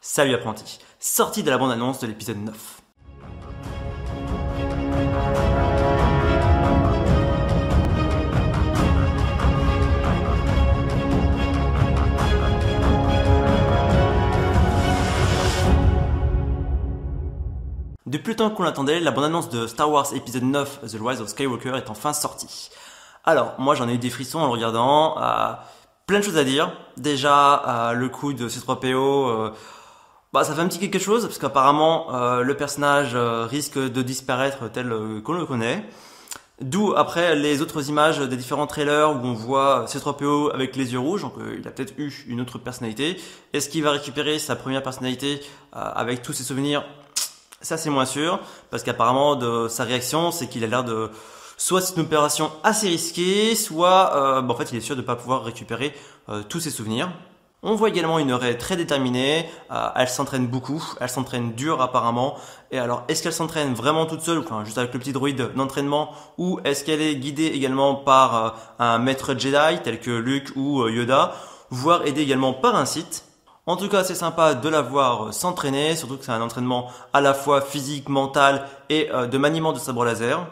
Salut apprenti, sorti de la bande-annonce de l'épisode 9. Depuis le temps qu'on l'attendait, la bande-annonce de Star Wars épisode 9, The Rise of Skywalker, est enfin sortie. Alors, moi j'en ai eu des frissons en le regardant, plein de choses à dire. Déjà, le coup de C3PO, ça fait un petit quelque chose, parce qu'apparemment le personnage risque de disparaître tel qu'on le connaît. D'où après les autres images des différents trailers où on voit C3PO avec les yeux rouges, donc il a peut-être eu une autre personnalité. Est-ce qu'il va récupérer sa première personnalité avec tous ses souvenirs? Ça c'est moins sûr, parce qu'apparemment de sa réaction, c'est qu'il a l'air de... Soit c'est une opération assez risquée, soit en fait il est sûr de ne pas pouvoir récupérer tous ses souvenirs. On voit également une Rey très déterminée, elle s'entraîne beaucoup, elle s'entraîne dur apparemment. Et alors, est-ce qu'elle s'entraîne vraiment toute seule, enfin juste avec le petit droïde d'entraînement, ou est-ce qu'elle est guidée également par un maître Jedi tel que Luke ou Yoda, voire aidée également par un Sith? En tout cas, c'est sympa de la voir s'entraîner, surtout que c'est un entraînement à la fois physique, mental et de maniement de sabre laser.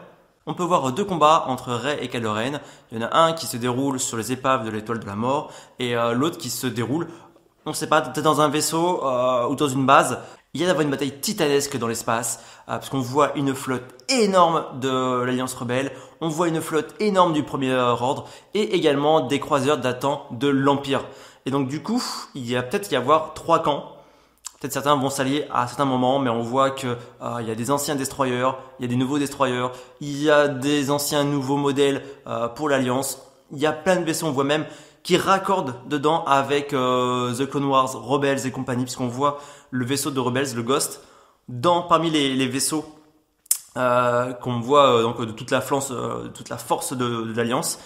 On peut voir deux combats entre Rey et Kylo Ren. Il y en a un qui se déroule sur les épaves de l'étoile de la mort et l'autre qui se déroule, on ne sait pas, peut-être dans un vaisseau ou dans une base. Il y a d'avoir une bataille titanesque dans l'espace parce qu'on voit une flotte énorme de l'Alliance Rebelle, on voit une flotte énorme du Premier Ordre et également des croiseurs datant de l'Empire. Et donc du coup, il y a peut-être y avoir trois camps. Peut-être certains vont s'allier à certains moments, mais on voit que il y a des anciens destroyers, il y a des nouveaux destroyers, il y a des anciens nouveaux modèles pour l'Alliance. Il y a plein de vaisseaux, on voit même qui raccordent dedans avec The Clone Wars, Rebels et compagnie, puisqu'on voit le vaisseau de Rebels, le Ghost, parmi les vaisseaux qu'on voit donc de toute la force de l'Alliance.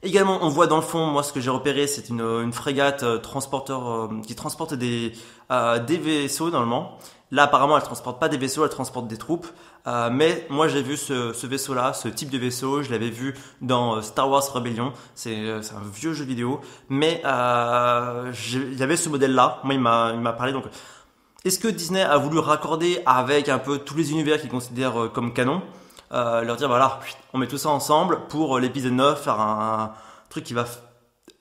Également, on voit dans le fond, moi ce que j'ai repéré, c'est une frégate transporteur qui transporte des vaisseaux normalement. Là, apparemment, elle transporte pas des vaisseaux, elle transporte des troupes. Mais moi, j'ai vu ce vaisseau-là, ce type de vaisseau, je l'avais vu dans Star Wars Rebellion. C'est un vieux jeu vidéo, mais il y avait ce modèle-là. Moi, il m'a parlé. Donc, est-ce que Disney a voulu raccorder avec un peu tous les univers qu'ils considèrent comme canon? Leur dire voilà, on met tout ça ensemble pour l'épisode 9, faire un truc qui va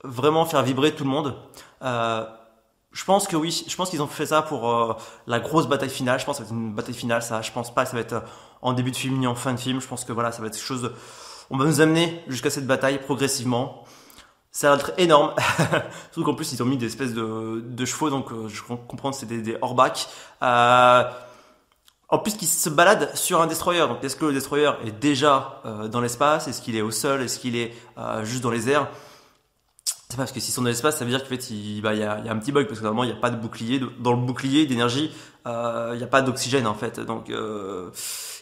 vraiment faire vibrer tout le monde. Je pense que oui, je pense qu'ils ont fait ça pour la grosse bataille finale. Je pense que ça va être une bataille finale, ça. Je pense pas que ça va être en début de film ni en fin de film. Je pense que voilà, ça va être quelque chose. On va nous amener jusqu'à cette bataille progressivement. Ça va être énorme. Surtout qu'en plus ils ont mis des espèces de chevaux, donc je comprends que c'est des Horbacs. En plus, qu'il se balade sur un destroyer. Donc, est-ce que le destroyer est déjà dans l'espace? Est-ce qu'il est au sol? Est-ce qu'il est juste dans les airs? C'est pas parce que s'ils sont dans l'espace, ça veut dire qu'en fait, il y a un petit bug parce que normalement, il n'y a pas de bouclier. Dans le bouclier d'énergie, il n'y a pas d'oxygène en fait. Donc,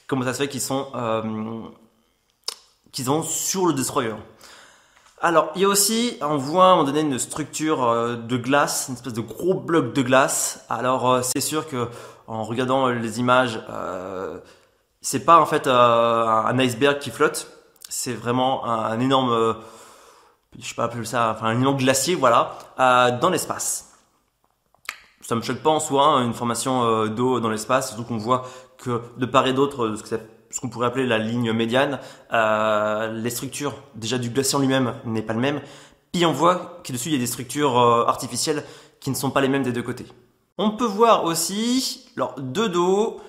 comment ça se fait qu'ils sont sur le destroyer? Alors, il y a aussi, on voit à un moment donné une structure de glace, une espèce de gros bloc de glace. Alors, c'est sûr que en regardant les images, c'est pas en fait un iceberg qui flotte, c'est vraiment un énorme, je sais pas appeler ça, enfin un énorme glacier, voilà, dans l'espace. Ça me choque pas en soi, hein, une formation d'eau dans l'espace, surtout qu'on voit que de part et d'autre, ce qu'on pourrait appeler la ligne médiane, les structures déjà du glacier en lui-même n'est pas le même. Puis on voit que dessus il y a des structures artificielles qui ne sont pas les mêmes des deux côtés. On peut voir aussi, alors de dos,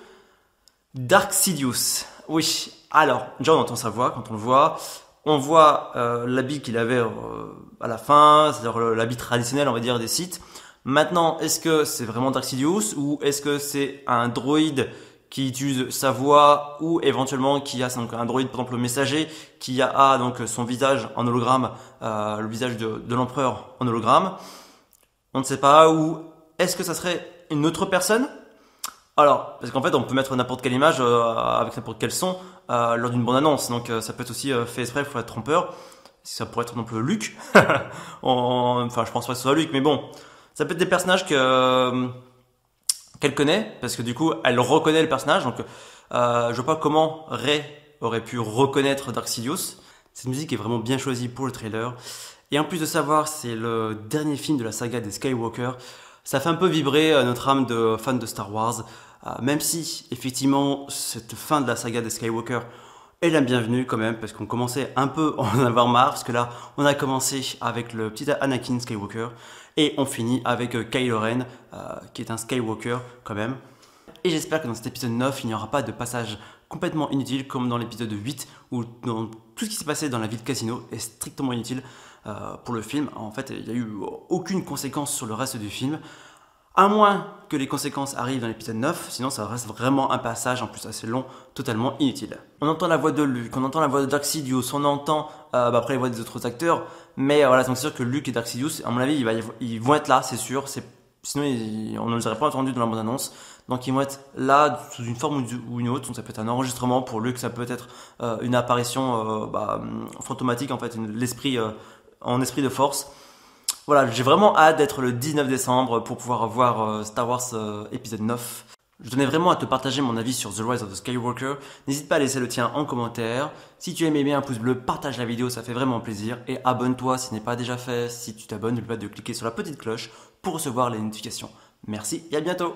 Dark Sidious. Oui, alors déjà on entend sa voix quand on le voit. On voit l'habit qu'il avait à la fin, c'est-à-dire l'habit traditionnel on va dire des Sith. Maintenant, est-ce que c'est vraiment Dark Sidious ou est-ce que c'est un droïde qui utilise sa voix ou éventuellement qui a donc un droïde par exemple le messager qui a donc son visage en hologramme, le visage de l'empereur en hologramme. On ne sait pas, ou est-ce que ça serait une autre personne? Alors, parce qu'en fait on peut mettre n'importe quelle image avec n'importe quel son lors d'une bande-annonce, donc ça peut être aussi fait exprès pour être trompeur. Ça pourrait être non plus Luke. Enfin, je pense pas que ce soit Luke, mais bon, ça peut être des personnages qu'elle connaît, parce que du coup, elle reconnaît le personnage. Donc, je vois pas comment Rey aurait pu reconnaître Dark Sidious. Cette musique est vraiment bien choisie pour le trailer. Et en plus de savoir, c'est le dernier film de la saga des Skywalker. Ça fait un peu vibrer notre âme de fan de Star Wars, même si effectivement cette fin de la saga des Skywalker est la bienvenue quand même, parce qu'on commençait un peu à en avoir marre, parce que là on a commencé avec le petit Anakin Skywalker et on finit avec Kylo Ren, qui est un Skywalker quand même. Et j'espère que dans cet épisode 9, il n'y aura pas de passage complètement inutile comme dans l'épisode 8 où dans tout ce qui s'est passé dans la ville casino est strictement inutile pour le film. En fait, il n'y a eu aucune conséquence sur le reste du film, à moins que les conséquences arrivent dans l'épisode 9, sinon ça reste vraiment un passage en plus assez long, totalement inutile. On entend la voix de Luke, on entend la voix de Dark Sidious, on entend après les voix des autres acteurs, mais voilà, donc c'est sûr que Luke et Dark Sidious, à mon avis, ils vont être là, c'est sûr, sinon on ne les aurait pas entendus dans la bande-annonce. Donc ils vont être là sous une forme ou une autre. Donc ça peut être un enregistrement pour Luke, ça peut être une apparition fantomatique en fait, l'esprit en esprit de force. Voilà, j'ai vraiment hâte d'être le 19 décembre pour pouvoir voir Star Wars épisode 9. Je tenais vraiment à te partager mon avis sur The Rise of the Skywalker. N'hésite pas à laisser le tien en commentaire. Si tu aimais bien un pouce bleu, partage la vidéo, ça fait vraiment plaisir. Et abonne-toi si ce n'est pas déjà fait. Si tu t'abonnes, n'oublie pas de cliquer sur la petite cloche pour recevoir les notifications. Merci et à bientôt.